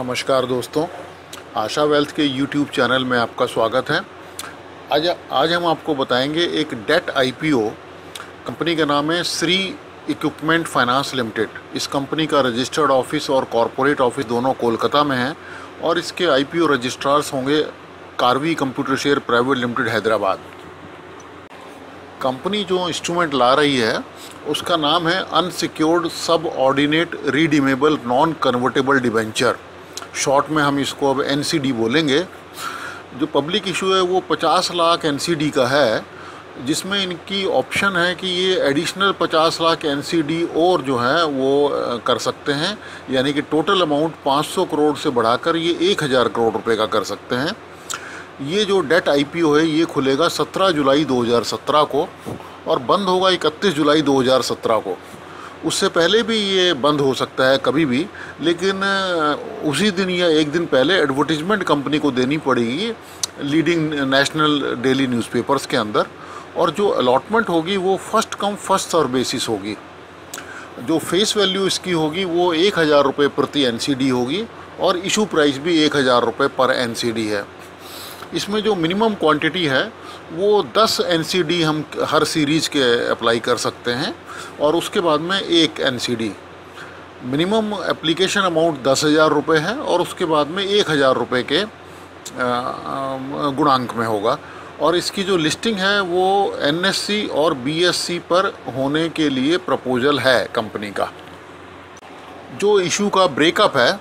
नमस्कार दोस्तों, आशा वेल्थ के यूट्यूब चैनल में आपका स्वागत है। आज हम आपको बताएंगे एक डेट आईपीओ। कंपनी का नाम है श्री इक्विपमेंट फाइनेंस लिमिटेड। इस कंपनी का रजिस्टर्ड ऑफिस और कॉरपोरेट ऑफिस दोनों कोलकाता में हैं और इसके आईपीओ रजिस्ट्रार्स होंगे Karvy computer share private limited Hyderabad. Company जो इंस्ट्रूमेंट ला रही है उसका नाम है unsecured subordinate redeemable non convertible debenture. Short में हम इसको अब एनसीडी बोलेंगे। जो पब्लिक इशू है वो 50 लाख एनसीडी का है, जिसमें इनकी ऑप्शन है कि ये एडिशनल 50 लाख एनसीडी और जो है वो कर सकते हैं, यानी कि टोटल अमाउंट 500 करोड़ से बढ़ाकर ये 1000 करोड़ रुपए का कर सकते हैं। ये जो डेट आईपीओ है ये खुलेगा 17 जुलाई 2017 को और बंद होगा 31 जुलाई 2017 को। उससे पहले भी ये बंद हो सकता है कभी भी, लेकिन उसी दिन या एक दिन पहले एडवर्टीजमेंट कंपनी को देनी पड़ेगी लीडिंग नेशनल डेली न्यूज़पेपर्स के अंदर, और जो अलॉटमेंट होगी वो first come first serve basis होगी। जो फेस वैल्यू इसकी होगी वो 1000 रुपये प्रति एनसीडी होगी और इशू प्राइस भी 1000 रुपये पर एनसीडी है। इसमें जो मिनिमम क्वांटिटी है वो 10 एनसीडी हम हर सीरीज़ के अप्लाई कर सकते हैं और उसके बाद में एक एनसीडी। मिनिमम एप्लीकेशन अमाउंट 10,000 रुपये है और उसके बाद में 1000 रुपये के गुणांक में होगा। और इसकी जो लिस्टिंग है वो एनएससी और बीएससी पर होने के लिए प्रपोजल है कंपनी का। जो इशू का ब्रेकअप है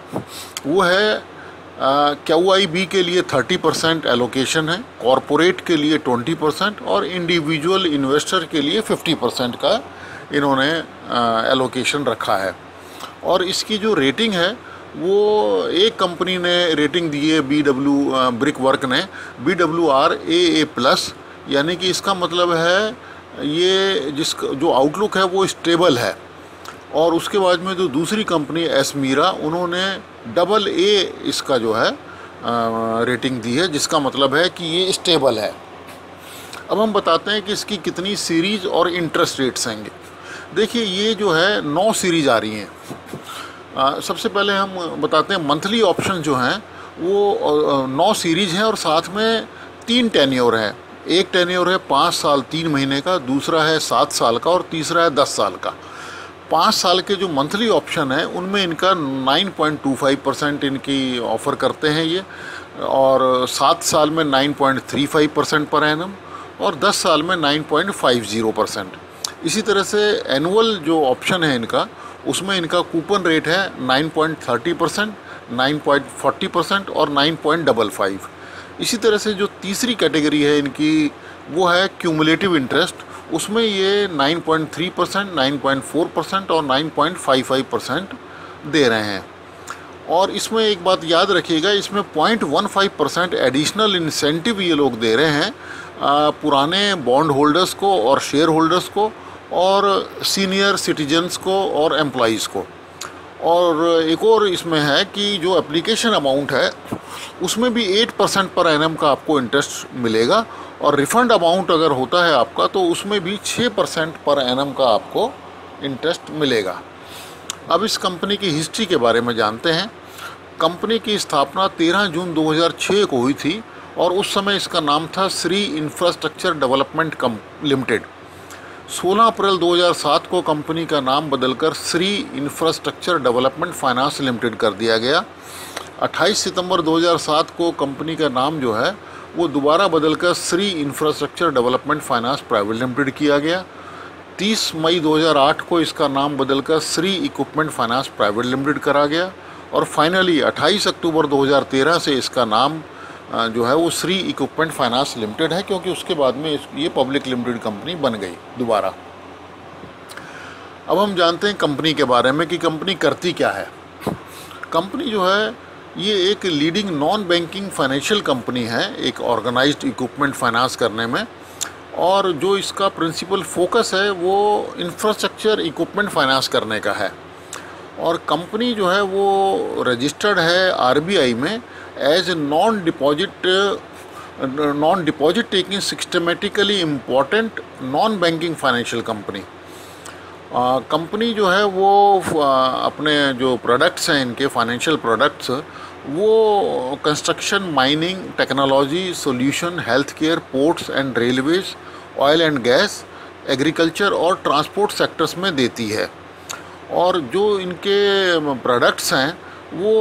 वो है QIB के लिए 30% एलोकेशन है, कॉरपोरेट के लिए 20% और इंडिविजुअल इन्वेस्टर के लिए 50% का इन्होंने एलोकेशन रखा है। और इसकी जो रेटिंग है वो एक कंपनी ने रेटिंग दी है ब्रिक वर्क ने BWR AA+, यानी कि इसका मतलब है ये जिसका जो आउटलुक है वो स्टेबल है। और उसके बाद में जो दूसरी कंपनी एसमीरा, उन्होंने AA इसका जो है रेटिंग दी है, जिसका मतलब है कि ये स्टेबल है। अब हम बताते हैं कि इसकी कितनी सीरीज़ और इंटरेस्ट रेट्स हैं। देखिए ये जो है 9 सीरीज़ आ रही हैं। सबसे पहले हम बताते हैं मंथली ऑप्शन जो हैं वो 9 सीरीज़ हैं और साथ में 3 टेन्योर हैं। एक टेन्योर है 5 साल 3 महीने का, दूसरा है 7 साल का और तीसरा है 10 साल का। 5 साल के जो मंथली ऑप्शन है उनमें इनका 9.25% इनकी ऑफ़र करते हैं ये, और 7 साल में 9.35% पर एनम और 10 साल में 9.50%। इसी तरह से एनुअल जो ऑप्शन है इनका, उसमें इनका कूपन रेट है 9.30%, 9.40% और 9.55। इसी तरह से जो तीसरी कैटेगरी है इनकी वो है क्यूमुलेटिव इंटरेस्ट, उसमें ये 9.3%, 9.4% और 9.55% दे रहे हैं। और इसमें एक बात याद रखिएगा, इसमें 0.15% एडिशनल इंसेंटिव ये लोग दे रहे हैं पुराने बॉन्ड होल्डर्स को और शेयर होल्डर्स को और सीनियर सिटीजन्स को और एम्प्लॉइज़ को। और एक और इसमें है कि जो एप्लीकेशन अमाउंट है उसमें भी 8% पर एनम का आपको इंटरेस्ट मिलेगा, और रिफ़ंड अमाउंट अगर होता है आपका तो उसमें भी 6% पर एनम का आपको इंटरेस्ट मिलेगा। अब इस कंपनी की हिस्ट्री के बारे में जानते हैं। कंपनी की स्थापना 13 जून 2006 को हुई थी और उस समय इसका नाम था श्री इंफ्रास्ट्रक्चर डेवलपमेंट लिमिटेड। 16 अप्रैल 2007 को कंपनी का नाम बदलकर Shri infrastructure development finance limited कर दिया गया। 28 सितंबर 2007 को कंपनी का नाम जो है वो दोबारा बदलकर Shri infrastructure development finance private limited किया गया। 30 मई 2008 को इसका नाम बदलकर Shri equipment finance private limited करा गया और फाइनली 28 अक्टूबर 2013 से इसका नाम जो है वो श्री इक्विपमेंट फाइनेंस लिमिटेड है, क्योंकि उसके बाद में ये पब्लिक लिमिटेड कंपनी बन गई दोबारा। अब हम जानते हैं कंपनी के बारे में कि कंपनी करती क्या है। कंपनी जो है ये एक leading non banking financial company है, एक ऑर्गेनाइज्ड इक्विपमेंट फाइनेंस करने में, और जो इसका प्रिंसिपल फोकस है वो इंफ्रास्ट्रक्चर इक्विपमेंट फाइनेंस करने का है। और कंपनी जो है वो रजिस्टर्ड है आरबीआई में as non deposit taking systemically important non banking financial company. Company जो है वो अपने जो प्रोडक्ट्स हैं इनके फाइनेंशियल प्रोडक्ट्स वो construction, mining, technology, solution, health care, ports and railways, oil and gas, agriculture और ट्रांसपोर्ट सेक्टर्स में देती है। और जो इनके प्रोडक्ट्स हैं वो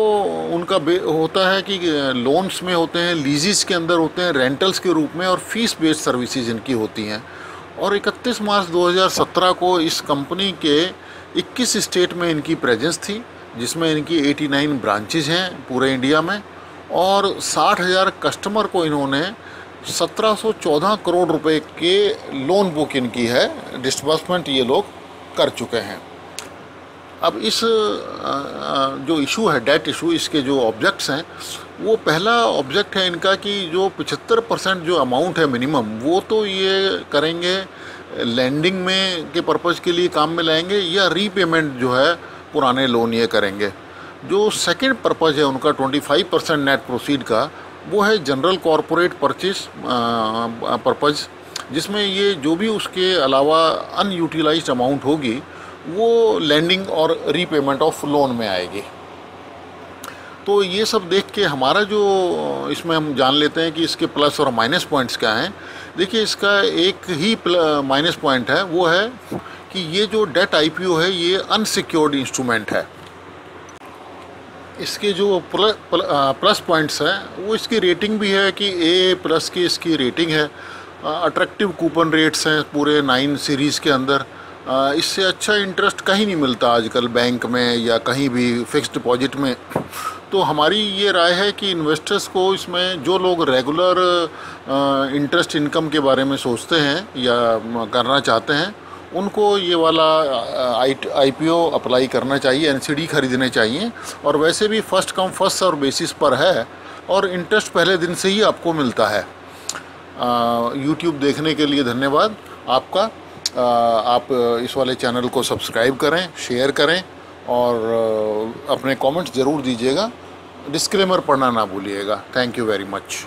उनका होता है कि लोन्स में होते हैं, लीजेस के अंदर होते हैं, रेंटल्स के रूप में, और फीस बेस्ड सर्विसेज इनकी होती हैं। और 31 मार्च 2017 को इस कंपनी के 21 स्टेट में इनकी प्रेजेंस थी, जिसमें इनकी 89 ब्रांचेज हैं पूरे इंडिया में, और 60,000 कस्टमर को इन्होंने 1714 करोड़ रुपए के लोन बुक इनकी है, डिस्बर्समेंट ये लोग कर चुके हैं। अब इस जो इशू है, डेट इशू, इसके जो ऑब्जेक्ट्स हैं, वो पहला ऑब्जेक्ट है इनका कि जो 75% जो अमाउंट है मिनिमम, वो तो ये करेंगे लैंडिंग में के पर्पज़ के लिए काम में लाएंगे, या रीपेमेंट जो है पुराने लोन ये करेंगे। जो सेकंड पर्पज़ है उनका 25% नेट प्रोसीड का, वो है जनरल कॉरपोरेट परचेज पर्पज़, जिसमें ये जो भी उसके अलावा अनयूटिलाइज्ड अमाउंट होगी वो लैंडिंग और रीपेमेंट ऑफ लोन में आएगी। तो ये सब देख के हमारा जो इसमें हम जान लेते हैं कि इसके प्लस और माइनस पॉइंट्स क्या हैं। देखिए, इसका एक ही माइनस पॉइंट है, वो है कि ये जो डेट आईपीओ है ये अनसिक्योर्ड इंस्ट्रूमेंट है। इसके जो प्लस पॉइंट्स हैं वो इसकी रेटिंग भी है कि A+ की इसकी रेटिंग है, अट्रैक्टिव कूपन रेट्स हैं पूरे 9 सीरीज़ के अंदर। इससे अच्छा इंटरेस्ट कहीं नहीं मिलता आजकल बैंक में या कहीं भी फिक्स्ड डिपॉजिट में। तो हमारी ये राय है कि इन्वेस्टर्स को इसमें, जो लोग रेगुलर इंटरेस्ट इनकम के बारे में सोचते हैं या करना चाहते हैं, उनको ये वाला आईपीओ अप्लाई करना चाहिए, एनसीडी खरीदने चाहिए। और वैसे भी first come first serve basis पर है और इंटरेस्ट पहले दिन से ही आपको मिलता है। यूट्यूब देखने के लिए धन्यवाद आपका। आप इस वाले चैनल को सब्सक्राइब करें, शेयर करें और अपने कमेंट्स ज़रूर दीजिएगा। डिस्क्लेमर पढ़ना ना भूलिएगा। Thank you very much.